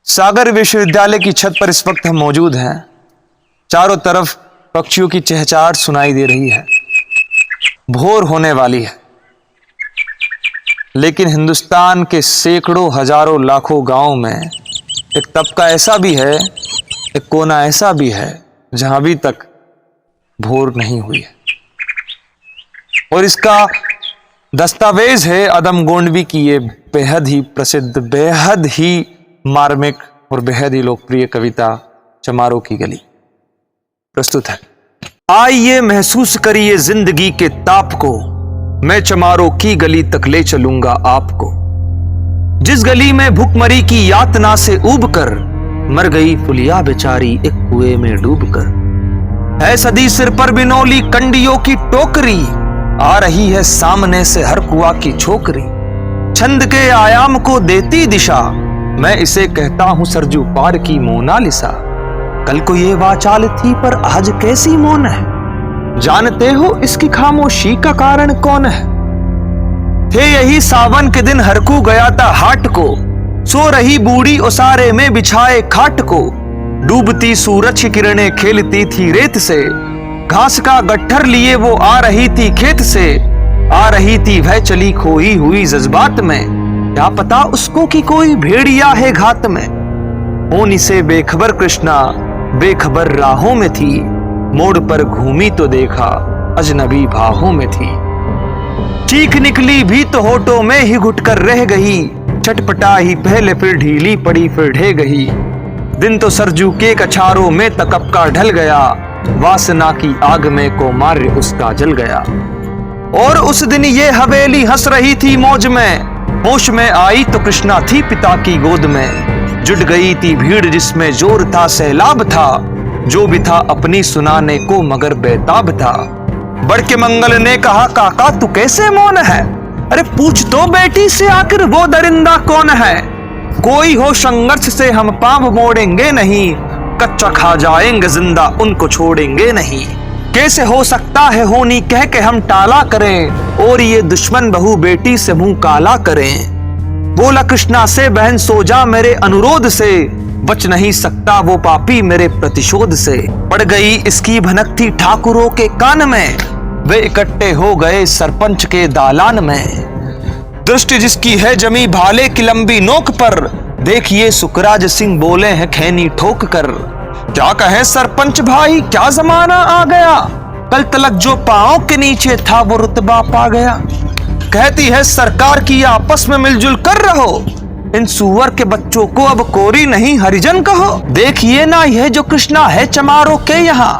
सागर विश्वविद्यालय की छत पर इस वक्त हम मौजूद हैं। चारों तरफ पक्षियों की चहचहाट सुनाई दे रही है। भोर होने वाली है, लेकिन हिंदुस्तान के सैकड़ों हजारों लाखों गांवों में एक तबका ऐसा भी है, एक कोना ऐसा भी है जहां अभी तक भोर नहीं हुई है। और इसका दस्तावेज है अदम गोंडवी की ये बेहद ही प्रसिद्ध, बेहद ही मार्मिक और बेहद ही लोकप्रिय कविता चमारों की गली। प्रस्तुत है। आइए महसूस करिए जिंदगी के ताप को, मैं चमारों की गली तक ले चलूंगा आपको। जिस गली में भुखमरी की यातना से उबकर मर गई फुलिया बेचारी एक कुएं में डूबकर। है सदी सिर पर बिनौली कंडियों की टोकरी, आ रही है सामने से हर कुआ की छोकरी। छंद के आयाम को देती दिशा, मैं इसे कहता हूं सरजू पार की मोनालिसा। कल को ये वाचाल थी पर आज कैसी मौन है, जानते हो इसकी खामोशी का कारण कौन है। थे यही सावन के दिन हरकू गया था हाट को, सो रही बूढ़ी ओसारे में बिछाए खाट को। डूबती सूरज की किरणें खेलती थी रेत से, घास का गट्ठर लिए वो आ रही थी खेत से। आ रही थी वह चली खोई हुई जज्बात में, क्या पता उसको कि कोई भेड़िया है घात में। होनी से बेखबर कृष्णा बेखबर राहों में थी, मोड़ पर घूमी तो देखा अजनबी बाहों में थी। चीख निकली भी तो होठों में ही घुटकर रह गई, चटपटा ही पहले फिर ढीली पड़ी फिर ढह गई। दिन तो सरजू के कछारों में तकपका ढल गया, वासना की आग में कोमार्य उसका जल गया। और उस दिन ये हवेली हंस रही थी मौज में, होश में आई तो कृष्णा थी पिता की गोद में। जुट गई थी भीड़ जिसमें जोर था सैलाब था, जो भी था अपनी सुनाने को मगर बेताब था। बढ़ के मंगल ने कहा काका तू कैसे मौन है, अरे पूछ तो बेटी से आखिर वो दरिंदा कौन है। कोई हो संघर्ष से हम पांव मोड़ेंगे नहीं, कच्चा खा जाएंगे जिंदा उनको छोड़ेंगे नहीं। कैसे हो सकता है होनी कह के हम टाला करें, और ये दुश्मन बहू बेटी से मुंह काला करें। बोला कृष्णा से बहन सो जा मेरे अनुरोध से, बच नहीं सकता वो पापी मेरे प्रतिशोध से। पड़ गई इसकी भनक थी ठाकुरों के कान में, वे इकट्ठे हो गए सरपंच के दालान में। दृष्टि जिसकी है जमी भाले की लंबी नोक पर, देखिए सुखराज सिंह बोले हैं खैनी ठोक कर। क्या कहे सरपंच भाई क्या जमाना आ गया, कल तलक जो पांव के नीचे था वो रुतबा पा गया। कहती है सरकार की आपस में मिलजुल कर रहो, इन सुअर के बच्चों को अब कोरी नहीं हरिजन कहो। देखिए ना यह जो कृष्णा है चमारों के यहाँ,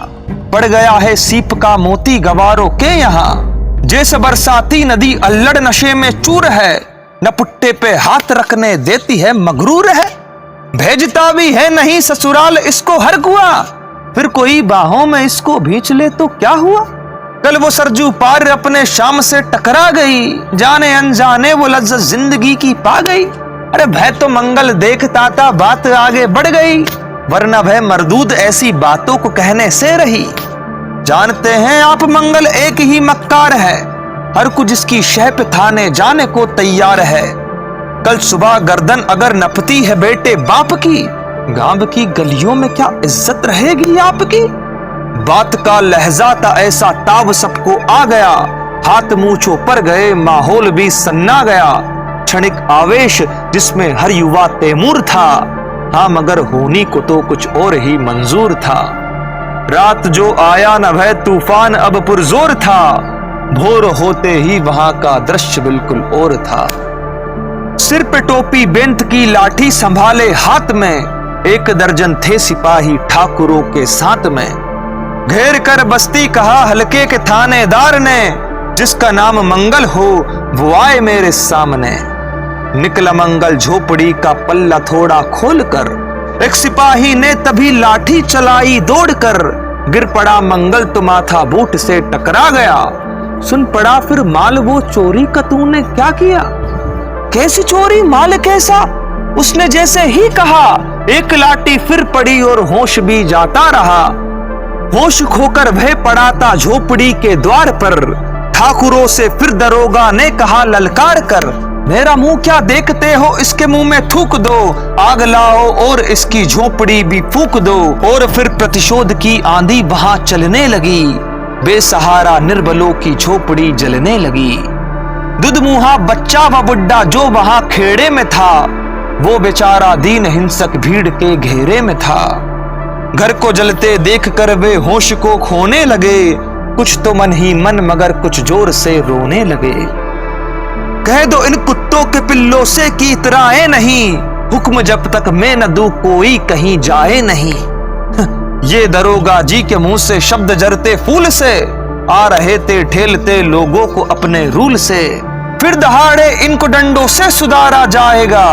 पड़ गया है सीप का मोती गवारों के यहाँ। जैसे बरसाती नदी अल्लड़ नशे में चूर है, न पुट्टे पे हाथ रखने देती है मगरूर है। भेजता भी है नहीं ससुराल इसको हर कुआ, फिर कोई बाहों में इसको भींच ले तो क्या हुआ। कल वो सरजू पार अपने शाम से टकरा गई, जाने अनजाने वो लज्जत जिंदगी की पा गई। अरे भय तो मंगल देखता था बात आगे बढ़ गई, वरना भय मरदूद ऐसी बातों को कहने से रही। जानते हैं आप मंगल एक ही मक्कार है, हर कुछ इसकी शह पे थाने जाने को तैयार है। कल सुबह गर्दन अगर नपती है बेटे बाप की, गांव की गलियों में क्या इज्जत रहेगी आपकी। बात का लहजा था ऐसा ताव सबको आ गया, हाथ मूंछों पर गए माहौल भी सन्ना गया। क्षणिक आवेश जिसमें हर युवा तैमूर था, हाँ मगर होनी को तो कुछ और ही मंजूर था। रात जो आया न भय तूफान अब पुरजोर था, भोर होते ही वहां का दृश्य बिल्कुल और था। सिर पे टोपी बेंत की लाठी संभाले हाथ में, एक दर्जन थे सिपाही ठाकुरों के साथ में। घेर कर बस्ती कहा हल्के के थानेदार ने, जिसका नाम मंगल हो वो आए मेरे सामने। निकला मंगल झोपड़ी का पल्ला थोड़ा खोल कर, एक सिपाही ने तभी लाठी चलाई दौड़कर। गिर पड़ा मंगल तो माथा बूट से टकरा गया, सुन पड़ा फिर माल वो चोरी का तूने क्या किया। कैसी चोरी माल कैसा, उसने जैसे ही कहा, एक लाठी फिर पड़ी और होश भी जाता रहा। होश खोकर वह पड़ा था झोपड़ी के द्वार पर, ठाकुरों से फिर दरोगा ने कहा ललकार कर, मेरा मुंह क्या देखते हो, इसके मुंह में थूक दो, आग लाओ और इसकी झोपड़ी भी फूक दो। और फिर प्रतिशोध की आंधी वहां चलने लगी, बेसहारा निर्बलों की झोपड़ी जलने लगी। दुधमुहा बच्चा व बुड्ढा जो वहां खेड़े में था, वो बेचारा दीन हिंसक भीड़ के घेरे में था। घर को जलते देखकर वे होश को खोने लगे, कुछ तो मन ही मन मगर कुछ जोर से रोने लगे। कह दो इन कुत्तों के पिल्लों से कि इतराए नहीं, हुक्म जब तक मैं न दूं कोई कहीं जाए नहीं। ये दरोगा जी के मुंह से शब्द जरते फूल से, आ रहे थे ठेलते लोगों को अपने रूल से। फिर दहाड़े इनको डंडों से सुधारा जाएगा,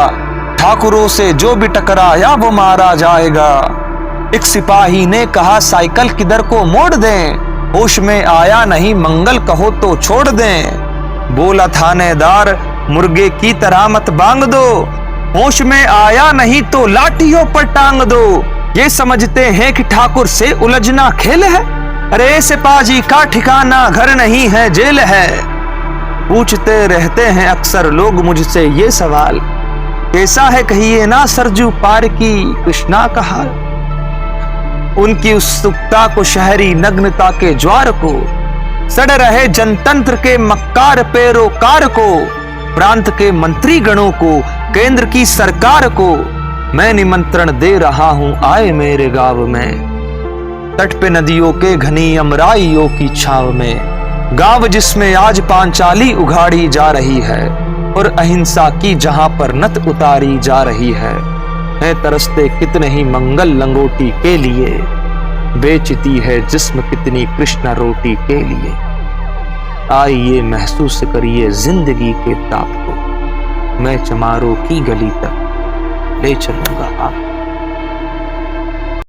ठाकुरों से जो भी टकराया वो मारा जाएगा। एक सिपाही ने कहा साइकिल किधर को मोड़ दें, होश में आया नहीं मंगल कहो तो छोड़ दें। बोला थानेदार मुर्गे की तरह मत बांग दो, होश में आया नहीं तो लाठियों पर टांग दो। ये समझते हैं कि ठाकुर से उलझना खेल है, अरे सिपाही का ठिकाना घर नहीं है जेल है। पूछते रहते हैं अक्सर लोग मुझसे ये सवाल, कैसा है कहिए ना सरजू पार की कृष्णा का हाल। उनकी उत्सुकता को, शहरी नग्नता के ज्वार को, सड़ रहे जनतंत्र के मक्कार पैरोकार को, प्रांत के मंत्री गणों को, केंद्र की सरकार को मैं निमंत्रण दे रहा हूं आए मेरे गांव में। तट पे नदियों के घनी अमराइयों की छाव में, गांव जिसमें आज पांचाली उघाड़ी जा रही है और अहिंसा की जहां पर नत उतारी जा रही है तरसते कितने ही मंगल लंगोटी के लिए, बेचती है जिस्म कितनी कृष्णा रोटी के लिए। आइए महसूस करिए जिंदगी के ताप को, मैं चमारों की गली तक ले चलूंगा आप।